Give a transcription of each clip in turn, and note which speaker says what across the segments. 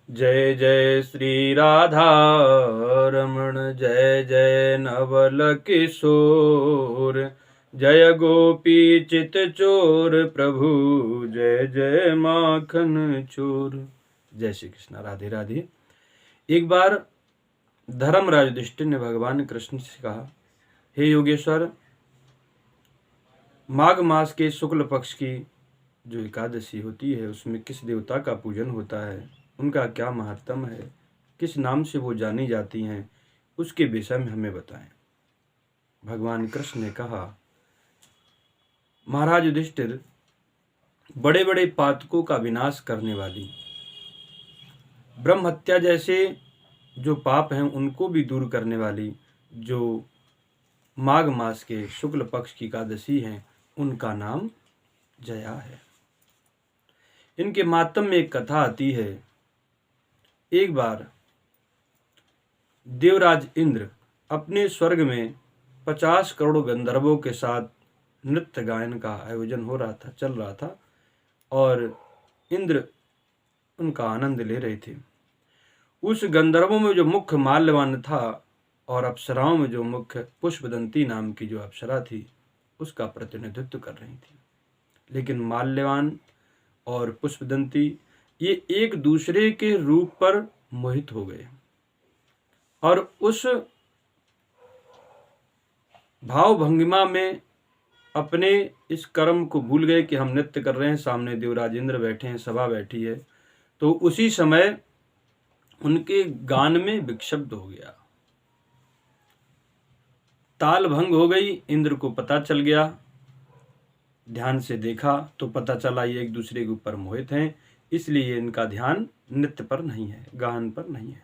Speaker 1: जय जय श्री राधा रमण, जय जय नवल किशोर, जय गोपी चित चोर प्रभु, जय जय माखन चोर। जय श्री कृष्ण। राधे राधे। एक बार धर्मराज युधिष्ठिर ने भगवान कृष्ण से कहा, हे योगेश्वर, माघ मास के शुक्ल पक्ष की जो एकादशी होती है उसमें किस देवता का पूजन होता है, उनका क्या महत्तम है, किस नाम से वो जानी जाती हैं, उसके विषय में हमें बताएं। भगवान कृष्ण ने कहा, महाराज युधिष्ठिर, बड़े बड़े पातकों का विनाश करने वाली, ब्रह्म हत्या जैसे जो पाप हैं उनको भी दूर करने वाली जो माघ मास के शुक्ल पक्ष की एकादशी हैं, उनका नाम जया है। इनके मातम में एक कथा आती है। एक बार देवराज इंद्र अपने स्वर्ग में 50 करोड़ गंधर्वों के साथ नृत्य गायन का आयोजन हो रहा था, चल रहा था, और इंद्र उनका आनंद ले रहे थे। उस गंधर्वों में जो मुख्य माल्यवान था और अप्सराओं में जो मुख्य पुष्पदंती नाम की जो अप्सरा थी, उसका प्रतिनिधित्व कर रही थी। लेकिन माल्यवान और पुष्पदंती ये एक दूसरे के रूप पर मोहित हो गए और उस भाव भंगिमा में अपने इस कर्म को भूल गए कि हम नृत्य कर रहे हैं, सामने देवराज इंद्र बैठे हैं, सभा बैठी है। तो उसी समय उनके गान में विक्षिप्त हो गया, ताल भंग हो गई। इंद्र को पता चल गया, ध्यान से देखा तो पता चला ये एक दूसरे के ऊपर मोहित हैं, इसलिए इनका ध्यान नृत्य पर नहीं है, गान पर नहीं है।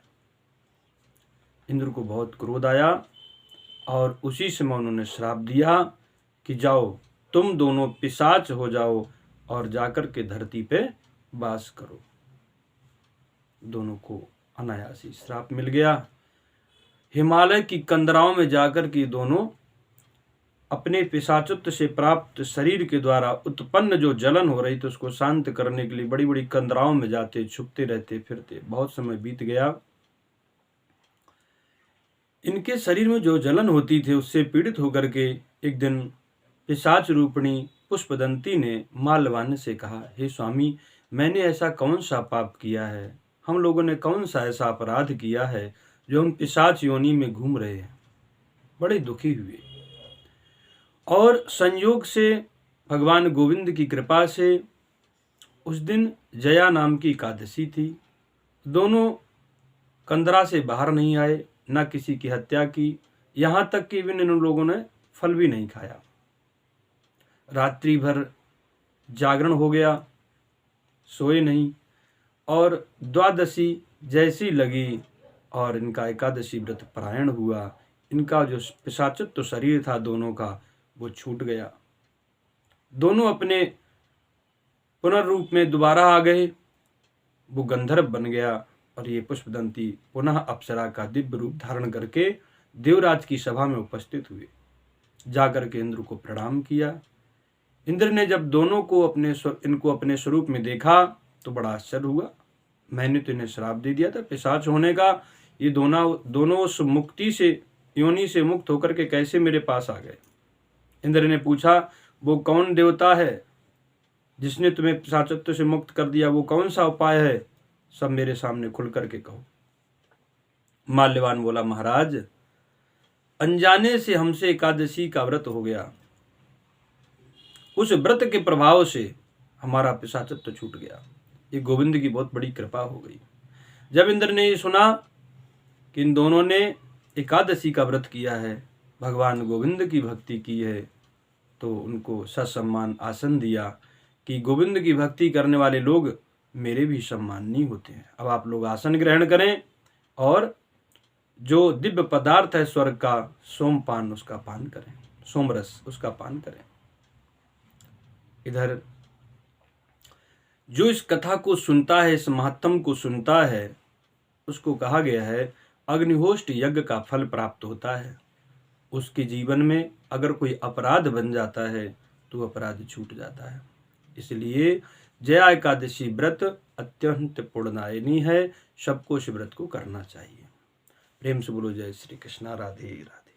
Speaker 1: इंद्र को बहुत क्रोध आया और उसी समय उन्होंने श्राप दिया कि जाओ, तुम दोनों पिशाच हो जाओ और जाकर के धरती पे वास करो। दोनों को अनायासी श्राप मिल गया। हिमालय की कंदराओं में जाकर के दोनों अपने पिशाचत्व से प्राप्त शरीर के द्वारा उत्पन्न जो जलन हो रही थी उसको शांत करने के लिए बड़ी बड़ी कंदराओं में जाते, छुपते रहते फिरते। बहुत समय बीत गया। इनके शरीर में जो जलन होती थी उससे पीड़ित होकर के एक दिन पिशाच रूपिणी पुष्पदंती ने माल्यवान से कहा, हे स्वामी, मैंने ऐसा कौन सा पाप किया है, हम लोगों ने कौन सा ऐसा अपराध किया है जो हम पिशाच योनि में घूम रहे हैं। बड़े दुखी हुए और संयोग से भगवान गोविंद की कृपा से उस दिन जया नाम की एकादशी थी। दोनों कंदरा से बाहर नहीं आए, न किसी की हत्या की, यहाँ तक कि इन लोगों ने फल भी नहीं खाया। रात्रि भर जागरण हो गया, सोए नहीं, और द्वादशी जैसी लगी और इनका एकादशी व्रत परायण हुआ। इनका जो पिशाचत्व शरीर था दोनों का, वो छूट गया। दोनों अपने पुनर्रूप में दोबारा आ गए। वो गंधर्व बन गया और ये पुष्पदंती पुनः अप्सरा का दिव्य रूप धारण करके देवराज की सभा में उपस्थित हुए। जाकर के इंद्र को प्रणाम किया। इंद्र ने जब दोनों को इनको अपने स्वरूप में देखा तो बड़ा आश्चर्य हुआ। मैंने तो इन्हें श्राप दे दिया था पिशाच होने का, ये दोनों उस मुक्ति से, योनि से मुक्त होकर के कैसे मेरे पास आ गए। इंद्र ने पूछा, वो कौन देवता है जिसने तुम्हें पिशाचत्व से मुक्त कर दिया, वो कौन सा उपाय है, सब मेरे सामने खुल करके कहो। माल्यवान बोला, महाराज, अनजाने से हमसे एकादशी का व्रत हो गया, उस व्रत के प्रभाव से हमारा पिशाचत्व छूट गया। ये गोविंद की बहुत बड़ी कृपा हो गई। जब इंद्र ने ये सुना कि इन दोनों ने एकादशी का व्रत किया है, भगवान गोविंद की भक्ति की है, तो उनको ससम्मान आसन दिया कि गोविंद की भक्ति करने वाले लोग मेरे भी सम्माननीय होते हैं। अब आप लोग आसन ग्रहण करें और जो दिव्य पदार्थ है स्वर्ग का, सोमपान उसका पान करें, सोमरस उसका पान करें। इधर जो इस कथा को सुनता है, इस महात्म को सुनता है, उसको कहा गया है अग्निहोष्ट यज्ञ का फल प्राप्त होता है। उसके जीवन में अगर कोई अपराध बन जाता है तो अपराध छूट जाता है। इसलिए जया एकादशी व्रत अत्यंत पुण्यदायिनी है, सबको इस व्रत को करना चाहिए। प्रेम से बोलो जय श्री कृष्णा। राधे राधे।